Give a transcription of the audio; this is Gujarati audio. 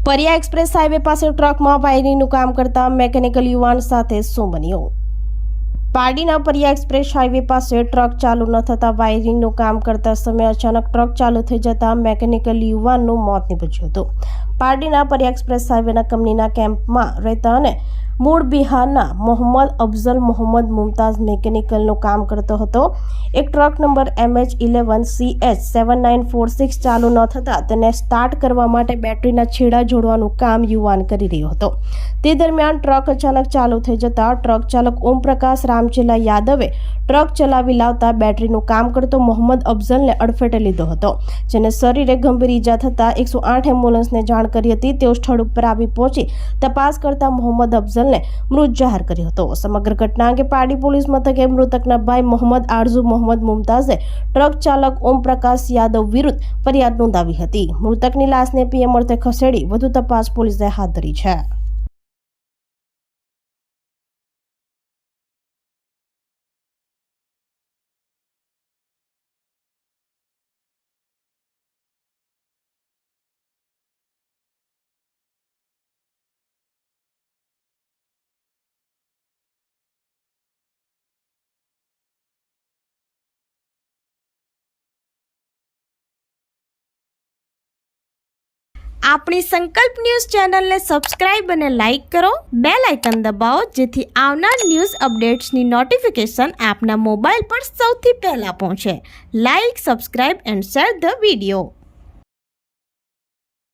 પરિયા એક્સપ્રેસ હાઈવે પાસે ટ્રકમાં વાયરિંગનું કામ કરતા મેકેનિકલ યુવાન સાથે શું બન્યું? પારડીના પરિયા એક્સપ્રેસ હાઈવે પાસે ટ્રક ચાલુ ન થતાં વાયરિંગનું કામ કરતા સમયે અચાનક ટ્રક ચાલુ થઈ જતા મેકેનિકલ યુવાનનું મોત નીપજ્યું હતું. પારડીના પરિયા એક્સપ્રેસ હાઈવેના કંપનીના કેમ્પમાં રહેતા અને મૂળ બિહારના મોહમ્મદ અફઝલ મોહમ્મદ મુમતાઝ મેકેનિકલનું કામ કરતો હતો. એક ટ્રક નંબર MH11CH7946 ચાલુ ન થતાં તેને સ્ટાર્ટ કરવા માટે બેટરીના છેડા જોડવાનું કામ યુવાન કરી રહ્યો હતો. તે દરમિયાન ટ્રક અચાનક ચાલુ થઈ જતા ટ્રક ચાલક ઓમપ્રકાશ રામચેલા યાદવે ટ્રક ચલાવી લાવતા બેટરીનું કામ કરતો મોહમ્મદ અફઝલને અડફેટે લીધો હતો, જેને શરીરે ગંભીર ઈજા થતાં 108 એમ્બ્યુલન્સને જાણ કરી હતી. તેઓ સ્થળ ઉપર આવી પહોંચી તપાસ કરતા મોહમ્મદ અફઝલને મૃત જાહેર કર્યો હતો. સમગ્ર ઘટના અંગે પારડી પોલીસ મથકે મૃતકના ભાઈ મોહમ્મદ આરઝુ મોહમ્મદ મુમતાઝે ટ્રક ચાલક ઓમપ્રકાશ યાદવ વિરુદ્ધ ફરિયાદ નોંધાવી હતી. મૃતકની લાશને પીએમ અર્થે ખસેડી વધુ તપાસ પોલીસે હાથ ધરી છે. આપણી સંકલ્પ ન્યૂઝ ચેનલને સબસ્ક્રાઇબ અને લાઇક કરો, બેલ આઇકન દબાવો જેથી આવનાર ન્યૂઝ અપડેટ્સની નોટિફિકેશન આપના મોબાઈલ પર સૌથી પહેલા પહોંચે. Like, subscribe and share the video.